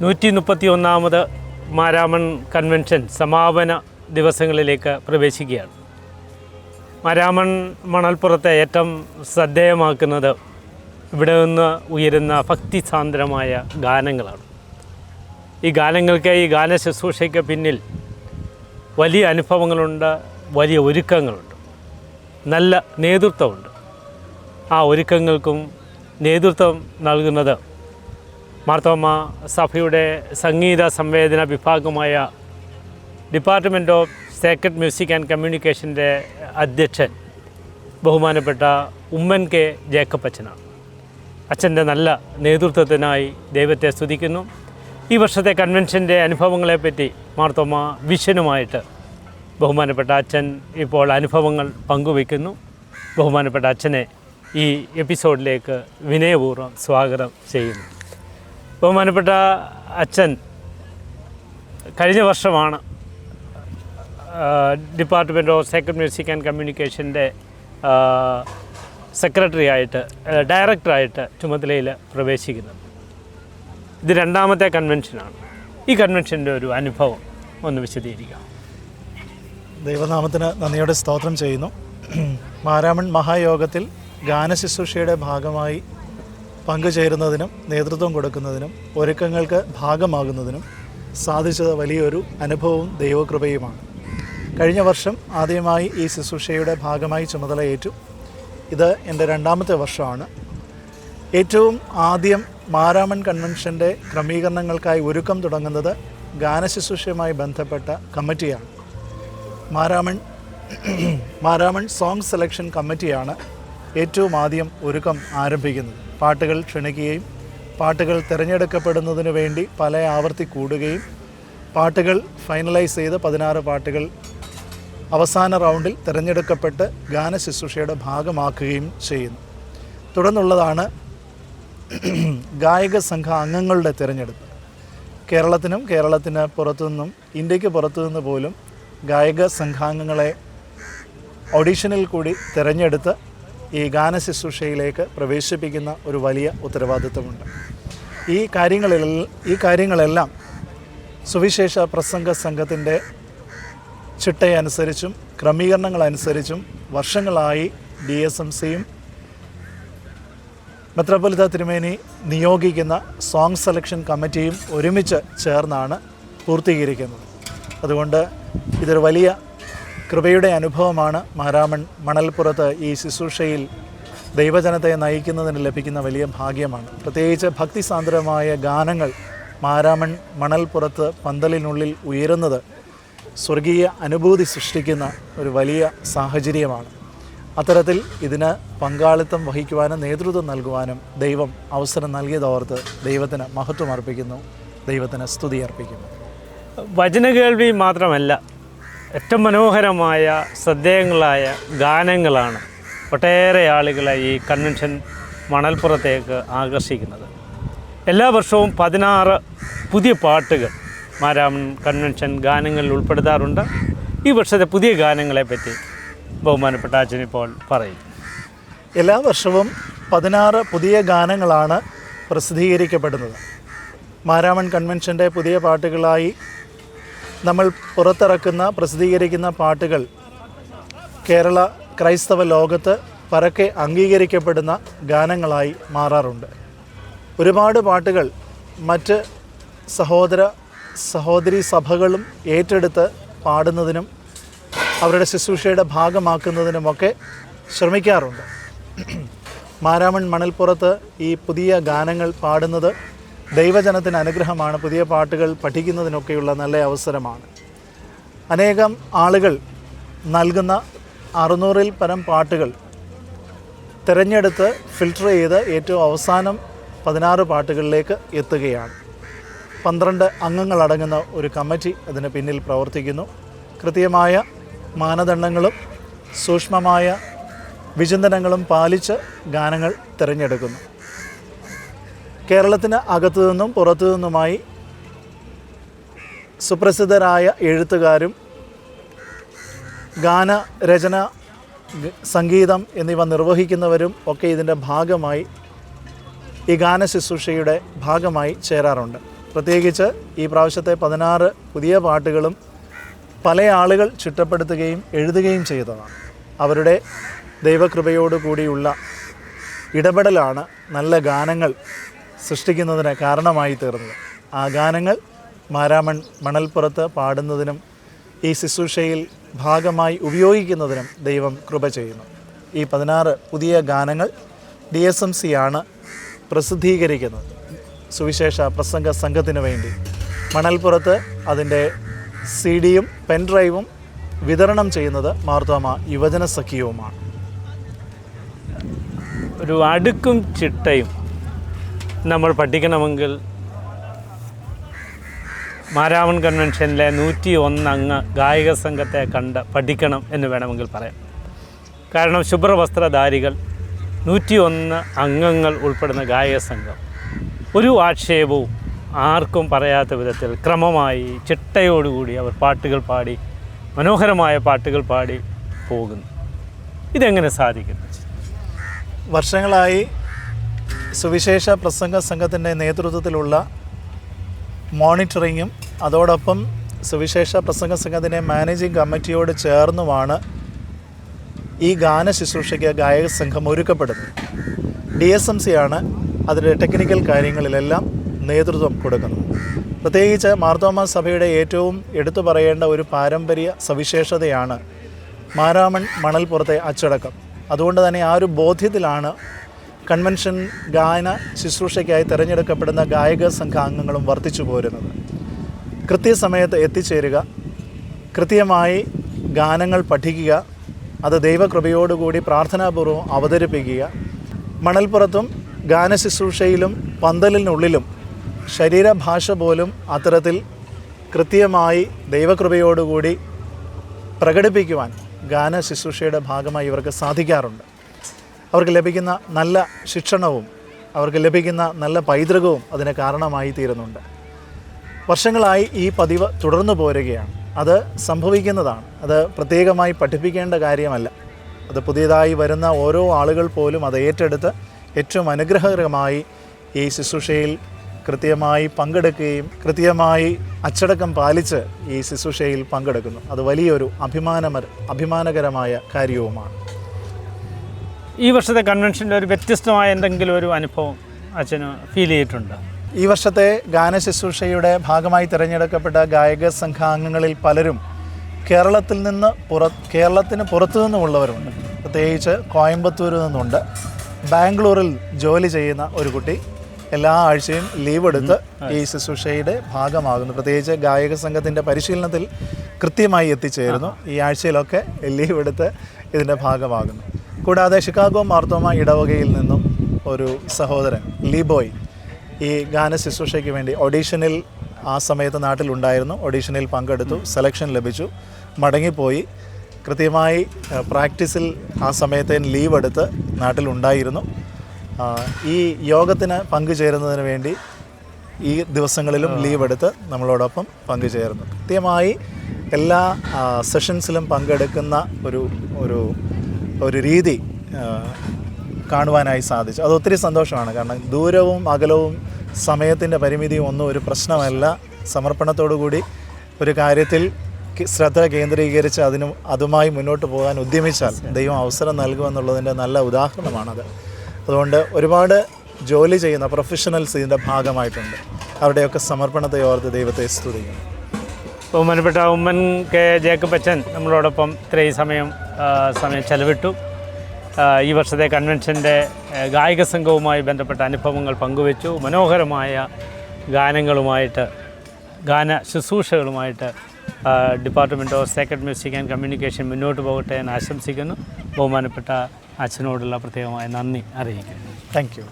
131ാമത് Maramon convention സമാപന ദിവസങ്ങളിലേക്ക് പ്രവേശിക്കുകയാണ്. മാരാമൺ മണൽപ്പുറത്തെ ഏറ്റവും ശ്രദ്ധേയമാക്കുന്നത് ഇവിടെ നിന്ന് ഉയരുന്ന ഭക്തിസാന്ദ്രമായ ഗാനങ്ങളാണ്. ഈ ഗാനങ്ങൾക്ക്, ഈ ഗാന ശുശ്രൂഷയ്ക്ക് പിന്നിൽ വലിയ അനുഭവങ്ങളുണ്ട്, വലിയ ഒരുക്കങ്ങളുണ്ട്, നല്ല നേതൃത്വമുണ്ട്. ആ ഒരുക്കങ്ങൾക്കും നേതൃത്വം നൽകുന്നത് മാർത്തോമ സഭയുടെ സംഗീത സംവേദന വിഭാഗമായ department of sacred music and കമ്മ്യൂണിക്കേഷൻ്റെ അധ്യക്ഷൻ ബഹുമാനപ്പെട്ട ഉമ്മൻ കെ ജേക്കബ് അച്ഛനാണ്. അച്ഛൻ്റെ നല്ല നേതൃത്വത്തിനായി ദൈവത്തെ സ്തുതിക്കുന്നു. ഈ വർഷത്തെ കൺവെൻഷൻ്റെ അനുഭവങ്ങളെപ്പറ്റി മാർത്തോമ വിഷനുമായിട്ട് ബഹുമാനപ്പെട്ട അച്ഛൻ ഇപ്പോൾ അനുഭവങ്ങൾ പങ്കുവയ്ക്കുന്നു. ബഹുമാനപ്പെട്ട അച്ഛനെ ഈ എപ്പിസോഡിലേക്ക് വിനയപൂർവ്വം സ്വാഗതം ചെയ്യുന്നു. ബഹുമാനപ്പെട്ട അച്ഛൻ കഴിഞ്ഞ വർഷമാണ് department of sacred music and കമ്മ്യൂണിക്കേഷൻ്റെ ഡയറക്ടറായിട്ട് ചുമതലയിൽ പ്രവേശിക്കുന്നത്. ഇത് രണ്ടാമത്തെ കൺവെൻഷനാണ്. ഈ കൺവെൻഷൻ്റെ ഒരു അനുഭവം ഒന്ന് വിശദീകരിക്കാം. ദൈവനാമത്തിന് നന്ദിയോടെ സ്തോത്രം ചെയ്യുന്നു. മാരാമൺ മഹായോഗത്തിൽ ഗാനശുശ്രൂഷയുടെ ഭാഗമായി പങ്കുചേരുന്നതിനും നേതൃത്വം കൊടുക്കുന്നതിനും ഒരുക്കങ്ങൾക്ക് ഭാഗമാകുന്നതിനും സാധിച്ചത് വലിയൊരു അനുഭവവും ദൈവകൃപയുമാണ്. കഴിഞ്ഞ വർഷം ആദ്യമായി ഈ ശുശ്രൂഷയുടെ ഭാഗമായി ചുമതലയേറ്റു. ഇത് എൻ്റെ രണ്ടാമത്തെ വർഷമാണ്. ഏറ്റവും ആദ്യം മാരാമൺ കൺവെൻഷൻ്റെ ക്രമീകരണങ്ങൾക്കായി ഒരുക്കം തുടങ്ങുന്നത് ഗാനശുശ്രൂഷയുമായി ബന്ധപ്പെട്ട കമ്മിറ്റിയാണ്. മാരാമൺ സോങ് സെലക്ഷൻ കമ്മിറ്റിയാണ് ഏറ്റവും ആദ്യം ഒരുക്കം ആരംഭിക്കുന്നത്. പാട്ടുകൾ ക്ഷണിക്കുകയും പാട്ടുകൾ തിരഞ്ഞെടുക്കപ്പെടുന്നതിന് വേണ്ടി പല ആവർത്തി കൂടുകയും പാട്ടുകൾ ഫൈനലൈസ് ചെയ്ത് 16 പാട്ടുകൾ അവസാന റൗണ്ടിൽ തിരഞ്ഞെടുക്കപ്പെട്ട് ഗാനശുശ്രൂഷയുടെ ഭാഗമാക്കുകയും ചെയ്യുന്നു. തുടർന്നുള്ളതാണ് ഗായക സംഘ അംഗങ്ങളുടെ തിരഞ്ഞെടുപ്പ്. കേരളത്തിന് പുറത്തുനിന്നും ഇന്ത്യക്ക് പുറത്തുനിന്ന് പോലും ഗായക സംഘാംഗങ്ങളെ ഓഡിഷനിൽ കൂടി തിരഞ്ഞെടുത്ത് ഈ ഗാനശുശ്രൂഷയിലേക്ക് പ്രവേശിപ്പിക്കുന്ന ഒരു വലിയ ഉത്തരവാദിത്വമുണ്ട്. ഈ കാര്യങ്ങളെല്ലാം സുവിശേഷ പ്രസംഗ സംഘത്തിൻ്റെ ചിട്ടയനുസരിച്ചും ക്രമീകരണങ്ങളനുസരിച്ചും വർഷങ്ങളായി DSMCയും മെത്രാപ്പൊലീത്ത തിരുമേനി നിയോഗിക്കുന്ന സോങ് സെലക്ഷൻ കമ്മിറ്റിയും ഒരുമിച്ച് ചേർന്നാണ് പൂർത്തീകരിക്കുന്നത്. അതുകൊണ്ട് ഇതൊരു വലിയ കൃപയുടെ അനുഭവമാണ്. മാരാമൺ മണൽപ്പുറത്ത് ഈ ശുശ്രൂഷയിൽ ദൈവജനത്തെ നയിക്കുന്നതിന് ലഭിക്കുന്ന വലിയ ഭാഗ്യമാണ്. പ്രത്യേകിച്ച് ഭക്തിസാന്ദ്രമായ ഗാനങ്ങൾ മാരാമൺ മണൽപ്പുറത്ത് പന്തലിനുള്ളിൽ ഉയരുന്നത് സ്വർഗീയ അനുഭൂതി സൃഷ്ടിക്കുന്ന ഒരു വലിയ സാഹചര്യമാണ്. അത്തരത്തിൽ ഇതിന് പങ്കാളിത്തം വഹിക്കുവാനും നേതൃത്വം നൽകുവാനും ദൈവം അവസരം നൽകിയതോർത്ത് ദൈവത്തിന് മഹത്വം അർപ്പിക്കുന്നു, ദൈവത്തിന് സ്തുതി അർപ്പിക്കുന്നു. വചനകേൾവി മാത്രമല്ല, ഏറ്റവും മനോഹരമായ ശ്രദ്ധേയങ്ങളായ ഗാനങ്ങളാണ് ഒട്ടേറെ ആളുകളെ ഈ കൺവെൻഷൻ മണൽപ്പുറത്തേക്ക് ആകർഷിക്കുന്നത്. എല്ലാ വർഷവും 16 പുതിയ പാട്ടുകൾ മാരാമൺ കൺവെൻഷൻ ഗാനങ്ങളിൽ ഉൾപ്പെടുത്താറുണ്ട്. ഈ വർഷത്തെ പുതിയ ഗാനങ്ങളെപ്പറ്റി ബഹുമാനപ്പെട്ട അച്ഛൻ ഇപ്പോൾ പറയും. എല്ലാ വർഷവും 16 പുതിയ ഗാനങ്ങളാണ് പ്രസിദ്ധീകരിക്കപ്പെടുന്നത്. മാരാമൺ കൺവെൻഷൻ്റെ പുതിയ പാട്ടുകളായി നമ്മൾ പ്രസിദ്ധീകരിക്കുന്ന പാട്ടുകൾ കേരള ക്രൈസ്തവ ലോകത്ത് പരക്കെ അംഗീകരിക്കപ്പെടുന്ന ഗാനങ്ങളായി മാറാറുണ്ട്. ഒരുപാട് പാട്ടുകൾ മറ്റ് സഹോദരി സഭകളും ഏറ്റെടുത്ത് പാടുന്നതിനും അവരുടെ ശുശ്രൂഷയുടെ ഭാഗമാക്കുന്നതിനുമൊക്കെ ശ്രമിക്കാറുണ്ട്. മാരാമൺ മണൽപ്പുറത്ത് ഈ പുതിയ ഗാനങ്ങൾ പാടുന്നത് ദൈവജനത്തിന് അനുഗ്രഹമാണ്. പുതിയ പാട്ടുകൾ പഠിക്കുന്നതിനൊക്കെയുള്ള നല്ല അവസരമാണ്. അനേകം ആളുകൾ നൽകുന്ന 600-ൽ പരം പാട്ടുകൾ തിരഞ്ഞെടുത്ത് ഫിൽട്ടർ ചെയ്ത് ഏറ്റവും അവസാനം 16 പാട്ടുകളിലേക്ക് എത്തുകയാണ്. 12 അംഗങ്ങളടങ്ങുന്ന ഒരു കമ്മിറ്റി അതിന് പിന്നിൽ പ്രവർത്തിക്കുന്നു. കൃത്യമായ മാനദണ്ഡങ്ങളും സൂക്ഷ്മമായ വിചിന്തനങ്ങളും പാലിച്ച് ഗാനങ്ങൾ തിരഞ്ഞെടുക്കുന്നു. കേരളത്തിന് അകത്തു നിന്നും പുറത്തു നിന്നുമായി സുപ്രസിദ്ധരായ എഴുത്തുകാരും ഗാനരചന, സംഗീതം എന്നിവ നിർവഹിക്കുന്നവരും ഒക്കെ ഇതിൻ്റെ ഭാഗമായി ഈ ഗാന ശുശ്രൂഷയുടെ ഭാഗമായി ചേരാറുണ്ട്. പ്രത്യേകിച്ച് ഈ പ്രാവശ്യത്തെ 16 പുതിയ പാട്ടുകളും പല ആളുകൾ ചിട്ടപ്പെടുത്തുകയും എഴുതുകയും ചെയ്തതാണ്. അവരുടെ ദൈവകൃപയോടുകൂടിയുള്ള ഇടപെടലാണ് നല്ല ഗാനങ്ങൾ സൃഷ്ടിക്കുന്നതിന് കാരണമായി തീർന്നത്. ആ ഗാനങ്ങൾ മാരാമൺ മണൽപ്പുറത്ത് പാടുന്നതിനും ഈ ശുശ്രൂഷയിൽ ഭാഗമായി ഉപയോഗിക്കുന്നതിനും ദൈവം കൃപ ചെയ്യുന്നു. ഈ 16 പുതിയ ഗാനങ്ങൾ DSMC ആണ് പ്രസിദ്ധീകരിക്കുന്നത്. സുവിശേഷ പ്രസംഗ സംഘത്തിന് വേണ്ടി മണൽപ്പുറത്ത് അതിൻ്റെ CD-യും പെൻഡ്രൈവും വിതരണം ചെയ്യുന്നത് മാർത്തോമ യുവജന സഖ്യവുമാണ്. ഒരു അടുക്കും ചിട്ടയും നമ്മൾ പഠിക്കണമെങ്കിൽ മാരാമൺ കൺവെൻഷനിലെ 101 അംഗ ഗായക സംഘത്തെ കണ്ട് പഠിക്കണം എന്ന് വേണമെങ്കിൽ പറയാം. കാരണം ശുഭ്രവസ്ത്രധാരികൾ 101 അംഗങ്ങൾ ഉൾപ്പെടുന്ന ഗായക സംഘം ഒരു ആക്ഷേപവും ആർക്കും പറയാത്ത വിധത്തിൽ ക്രമമായി ചിട്ടയോടുകൂടി അവർ പാട്ടുകൾ പാടി മനോഹരമായ പാട്ടുകൾ പാടി പോകുന്നു. ഇതെങ്ങനെ സാധിക്കുന്നു? വർഷങ്ങളായി സുവിശേഷ പ്രസംഗ സംഘത്തിൻ്റെ നേതൃത്വത്തിലുള്ള മോണിറ്ററിങ്ങും അതോടൊപ്പം സുവിശേഷ പ്രസംഗ സംഘത്തിൻ്റെ മാനേജിംഗ് കമ്മിറ്റിയോട് ചേർന്നുമാണ് ഈ ഗാന ശുശ്രൂഷയ്ക്ക് ഗായക സംഘം ഒരുക്കപ്പെടുന്നത്. DSMC ആണ് അതിൻ്റെ ടെക്നിക്കൽ കാര്യങ്ങളിലെല്ലാം നേതൃത്വം കൊടുക്കുന്നത്. പ്രത്യേകിച്ച് മാർത്തോമാ സഭയുടെ ഏറ്റവും എടുത്തു പറയേണ്ട ഒരു പാരമ്പര്യ സവിശേഷതയാണ് മാരാമൺ മണൽപ്പുറത്തെ അച്ചടക്കം. അതുകൊണ്ട് തന്നെ ആ ഒരു ബോധ്യത്തിലാണ് കൺവെൻഷൻ ഗാന ശുശ്രൂഷയ്ക്കായി തിരഞ്ഞെടുക്കപ്പെടുന്ന ഗായക സംഘാംഗങ്ങളും വർദ്ധിച്ചു പോരുന്നത്. കൃത്യസമയത്ത് എത്തിച്ചേരുക, കൃത്യമായി ഗാനങ്ങൾ പഠിക്കുക, അത് ദൈവകൃപയോടുകൂടി പ്രാർത്ഥനാപൂർവ്വം അവതരിപ്പിക്കുക. മണൽപ്പുറത്തും ഗാന ശുശ്രൂഷയിലും പന്തലിനുള്ളിലും ശരീരഭാഷ പോലും അത്തരത്തിൽ കൃത്യമായി ദൈവകൃപയോടുകൂടി പ്രകടിപ്പിക്കുവാൻ ഗാന ശുശ്രൂഷയുടെ ഭാഗമായി ഇവർക്ക് സാധിക്കാറുണ്ട്. അവർക്ക് ലഭിക്കുന്ന നല്ല ശിക്ഷണവും അവർക്ക് ലഭിക്കുന്ന നല്ല പൈതൃകവും അതിന് കാരണമായി തീരുന്നുണ്ട്. വർഷങ്ങളായി ഈ പതിവ് തുടർന്നു പോരുകയാണ്. അത് സംഭവിക്കുന്നതാണ്. അത് പ്രത്യേകമായി പഠിപ്പിക്കേണ്ട കാര്യമല്ല. അത് പുതിയതായി വരുന്ന ഓരോ ആളുകൾ പോലും അത് ഏറ്റെടുത്ത് ഏറ്റവും അനുഗ്രഹകരമായി ഈ ശുശ്രൂഷയിൽ കൃത്യമായി പങ്കെടുക്കുകയും കൃത്യമായി അച്ചടക്കം പാലിച്ച് ഈ ശുശ്രൂഷയിൽ പങ്കെടുക്കുന്നു. അത് വലിയൊരു അഭിമാനകരമായ കാര്യവുമാണ്. ഈ വർഷത്തെ കൺവെൻഷൻ്റെ ഒരു വ്യത്യസ്തമായ എന്തെങ്കിലും ഒരു അനുഭവം അച്ഛന് ഫീൽ ചെയ്തിട്ടുണ്ട്? ഈ വർഷത്തെ ഗാന ശുശ്രൂഷയുടെ ഭാഗമായി തിരഞ്ഞെടുക്കപ്പെട്ട ഗായക സംഘാംഗങ്ങളിൽ പലരും കേരളത്തിന് പുറത്തു നിന്നുമുള്ളവരുണ്ട്. പ്രത്യേകിച്ച് കോയമ്പത്തൂരിൽ നിന്നുണ്ട്. ബാംഗ്ലൂരിൽ ജോലി ചെയ്യുന്ന ഒരു കുട്ടി എല്ലാ ആഴ്ചയും ലീവ് എടുത്ത് ഈ ശുശ്രൂഷയുടെ ഭാഗമാകുന്നു. പ്രത്യേകിച്ച് ഗായക സംഘത്തിൻ്റെ പരിശീലനത്തിൽ കൃത്യമായി എത്തിച്ചേരുന്നു. ഈ ആഴ്ചയിലൊക്കെ ലീവ് എടുത്ത് ഇതിൻ്റെ ഭാഗമാകുന്നു. കൂടാതെ ഷിക്കാഗോ മാർത്തോമ ഇടവകയിൽ നിന്നും ഒരു സഹോദരൻ ലീബോയ് ഈ ഗാന ശുശ്രൂഷയ്ക്ക് വേണ്ടി ഓഡീഷനിൽ ആ സമയത്ത് നാട്ടിലുണ്ടായിരുന്നു. ഓഡീഷനിൽ പങ്കെടുത്തു, സെലക്ഷൻ ലഭിച്ചു, മടങ്ങിപ്പോയി. കൃത്യമായി പ്രാക്ടീസിൽ ആ സമയത്ത് ലീവ് എടുത്ത് നാട്ടിലുണ്ടായിരുന്നു. ഈ യോഗത്തിന് പങ്കുചേരുന്നതിന് വേണ്ടി ഈ ദിവസങ്ങളിലും ലീവ് എടുത്ത് നമ്മളോടൊപ്പം പങ്കുചേർന്നു. കൃത്യമായി എല്ലാ സെഷൻസിലും പങ്കെടുക്കുന്ന ഒരു രീതി കാണുവാനായി സാധിച്ചു. അത് ഒത്തിരി സന്തോഷമാണ്. കാരണം ദൂരവും അകലവും സമയത്തിൻ്റെ പരിമിതിയും ഒന്നും ഒരു പ്രശ്നമല്ല. സമർപ്പണത്തോടുകൂടി ഒരു കാര്യത്തിൽ ശ്രദ്ധ കേന്ദ്രീകരിച്ച് അതുമായി മുന്നോട്ട് പോകാൻ ഉദ്യമിച്ചാൽ ദൈവം അവസരം നൽകുമെന്നുള്ളതിൻ്റെ നല്ല ഉദാഹരണമാണത്. അതുകൊണ്ട് ഒരുപാട് ജോലി ചെയ്യുന്ന പ്രൊഫഷണൽസ് ഇതിൻ്റെ ഭാഗമായിട്ടുണ്ട്. അവരുടെയൊക്കെ സമർപ്പണത്തെ ഓർത്ത് ദൈവത്തെ സ്തുതിക്കുന്നു. ബഹുമാനപ്പെട്ട ഉമ്മൻ കെ ജേക്കബ് അച്ഛൻ നമ്മളോടൊപ്പം ഇത്രയും സമയം ചെലവിട്ടു. ഈ വർഷത്തെ കൺവെൻഷൻ്റെ ഗായക സംഘവുമായി ബന്ധപ്പെട്ട അനുഭവങ്ങൾ പങ്കുവച്ചു. മനോഹരമായ ഗാനങ്ങളുമായിട്ട് ഗാന ശുശ്രൂഷകളുമായിട്ട് department of sacred music and communication മുന്നോട്ട് പോകട്ടെ എന്ന് ആശംസിക്കുന്നു. ബഹുമാനപ്പെട്ട അച്ഛനോടുള്ള പ്രത്യേകമായ നന്ദി അറിയിക്കുന്നു. Thank U.